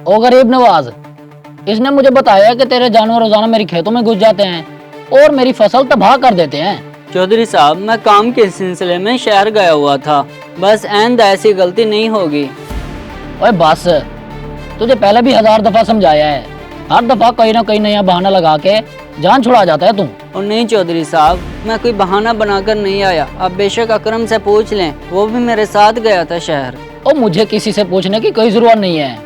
ओ गरीब नवाज, इसने मुझे बताया कि तेरे जानवर रोजाना मेरी खेतों में घुस जाते हैं और मेरी फसल तबाह कर देते हैं। चौधरी साहब, मैं काम के सिलसिले में शहर गया हुआ था, बस आइंदा ऐसी गलती नहीं होगी। ओए बस, तुझे पहले भी 1000 दफा समझाया है, हर दफा कोई ना कोई नया बहाना लगा के जान छुड़ा जाता है तू। और नहीं चौधरी साहब, मैं कोई बहाना बनाकर नहीं आया। आप बेशक अकरम से पूछ लें, वो भी मेरे साथ गया था शहर। और मुझे किसी से पूछने की कोई जरूरत नहीं है।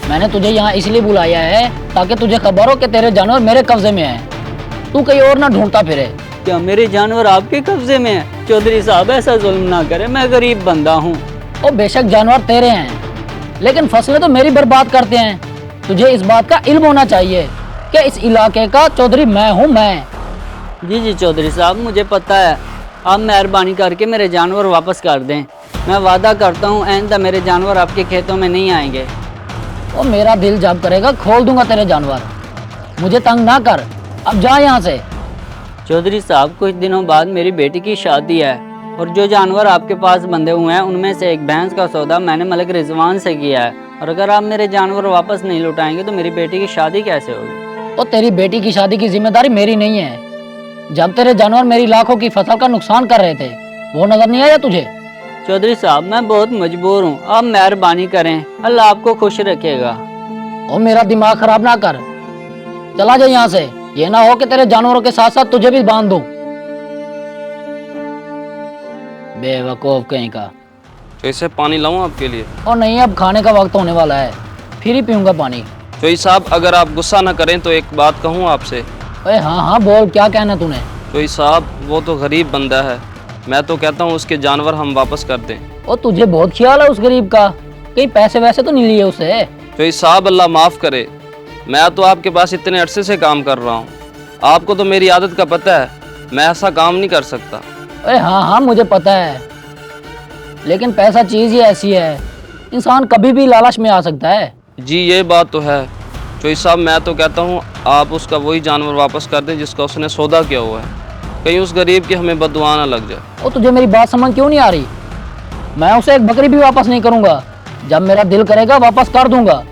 मैंने तुझे यहाँ इसलिए बुलाया है ताकि तुझे खबर हो कि तेरे जानवर मेरे कब्जे में हैं। तू कहीं और ना ढूंढता फिरे। क्या मेरे जानवर आपके कब्जे में है? चौधरी साहब, ऐसा जुल्म ना करें, मैं गरीब बंदा हूँ। और बेशक जानवर तेरे हैं, लेकिन फसलें तो मेरी बर्बाद करते हैं। तुझे इस बात का इल्म होना चाहिए कि इस इलाके का चौधरी मैं हूँ, मैं। जी जी चौधरी साहब, मुझे पता है। आप मेहरबानी करके मेरे जानवर वापस कर दें। मैं वादा करता हूँ आइंदा मेरे जानवर आपके खेतों में नहीं आएंगे। और मेरा दिल जब करेगा खोल दूंगा तेरे जानवर। मुझे तंग ना कर, अब जा यहाँ से। चौधरी साहब, कुछ दिनों बाद मेरी बेटी की शादी है और जो जानवर आपके पास बंधे हुए हैं उनमें से एक भैंस का सौदा मैंने मलिक रिजवान से किया है। और अगर आप मेरे जानवर वापस नहीं लौटाएंगे तो मेरी बेटी की शादी कैसे होगी? और तेरी बेटी की शादी की जिम्मेदारी मेरी नहीं है। जब तेरे जानवर मेरी लाखों की फसल का नुकसान कर रहे थे, वो नजर नहीं आया तुझे? चौधरी साहब, मैं बहुत मजबूर हूँ, आप मेहरबानी करें, अल्लाह आपको खुश रखेगा। और मेरा दिमाग खराब ना कर, चला जा यहाँ से। ये ना हो कि तेरे जानवरों के साथ साथ तुझे भी बांध दूं। बेवकूफ कहीं का। चोई साहब, पानी लाऊं आपके लिए? और नहीं, अब खाने का वक्त होने वाला है, फिर ही पीऊंगा पानी। चोई साहब, अगर आप गुस्सा न करें तो एक बात कहूं आपसे। अरे हाँ हाँ बोल, क्या कहना तूने? चोई साहब, वो तो गरीब बंदा है, मैं तो कहता हूँ उसके जानवर हम वापस कर दें। और तुझे बहुत ख्याल है उस गरीब का, कहीं पैसे वैसे तो नहीं लिए उससे? चोई साहब, अल्लाह माफ़ करे, मैं तो आपके पास इतने अरसे से काम कर रहा हूँ, आपको तो मेरी आदत का पता है, मैं ऐसा काम नहीं कर सकता। अरे हाँ हाँ मुझे पता है, लेकिन पैसा चीज़ ही ऐसी है, इंसान कभी भी लालच में आ सकता है। जी ये बात तो है। चोई साहब, मैं तो कहता हूँ आप उसका वही जानवर वापस कर दें जिसका उसने सौदा किया हुआ है, कहीं उस गरीब की हमें बददुआ ना लग जाए। और तुझे मेरी बात समझ क्यों नहीं आ रही? मैं उसे एक बकरी भी वापस नहीं करूंगा, जब मेरा दिल करेगा वापस कर दूंगा।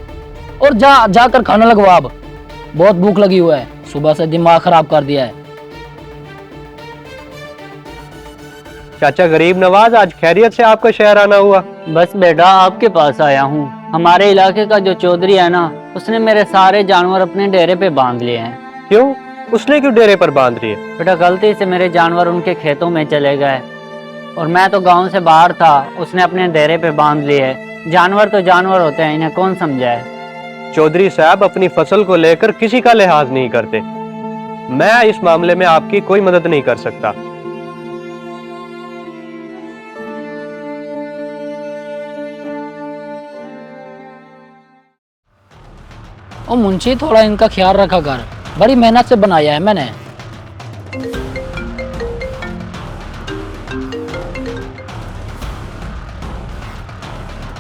और जाकर खाना लगवा, अब बहुत भूख लगी हुआ है, सुबह से दिमाग खराब कर दिया है। चाचा गरीब नवाज, आज खैरियत से आपका शहर आना हुआ? बस बेटा, आपके पास आया हूँ। हमारे इलाके का जो चौधरी है ना, उसने मेरे सारे जानवर अपने डेरे पे बांध लिए हैं। क्यों? उसने क्यों डेरे पर बांध लिए? बेटा, गलती से मेरे जानवर उनके खेतों में चले गए और मैं तो गांव से बाहर था, उसने अपने डेरे पे बांध लिए। जानवर तो जानवर होते हैं, इन्हें कौन समझाए। चौधरी साहब अपनी फसल को लेकर किसी का लिहाज नहीं करते। मैं इस मामले में आपकी कोई मदद नहीं कर सकता। और मुंशी, थोड़ा इनका ख्याल रखा कर, बड़ी मेहनत से बनाया है मैंने।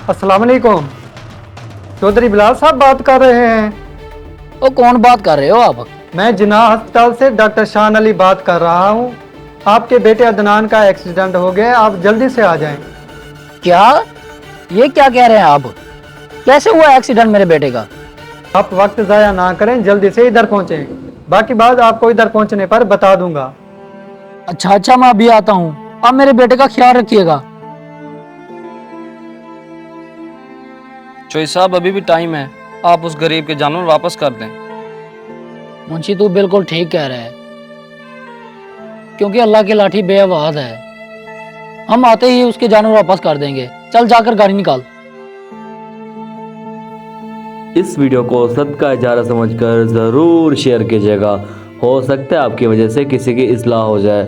अस्सलाम वालेकुम। चौधरी बिलाल साहब बात कर रहे हैं? ओ कौन बात कर रहे हो आप? मैं जिन्ना अस्पताल से डॉक्टर शान अली बात कर रहा हूँ। आपके बेटे अदनान का एक्सीडेंट हो गया, आप जल्दी से आ जाएं। क्या? ये क्या कह रहे हैं आप? कैसे हुआ एक्सीडेंट मेरे बेटे का? आप वक्त ज़ाया ना करें, जल्दी से इधर पहुँचें। बाकी बात आपको इधर पहुँचने पर बता दूंगा। अच्छा अच्छा, मैं अभी आता हूँ, आप मेरे बेटे का ख्याल रखिएगा। चोई साहब, अभी भी टाइम है, आप उस गरीब के जानवर वापस कर दें। मुंशी, तू बिल्कुल ठीक कह रहा है, क्योंकि अल्लाह की लाठी बेआवाज है। हम आते ही उसके जानवर वापस कर देंगे। चल जाकर गाड़ी निकाल। इस वीडियो को सदका इजारा समझकर ज़रूर शेयर कीजिएगा, हो सकता है आपकी वजह से किसी की इस्लाह हो जाए।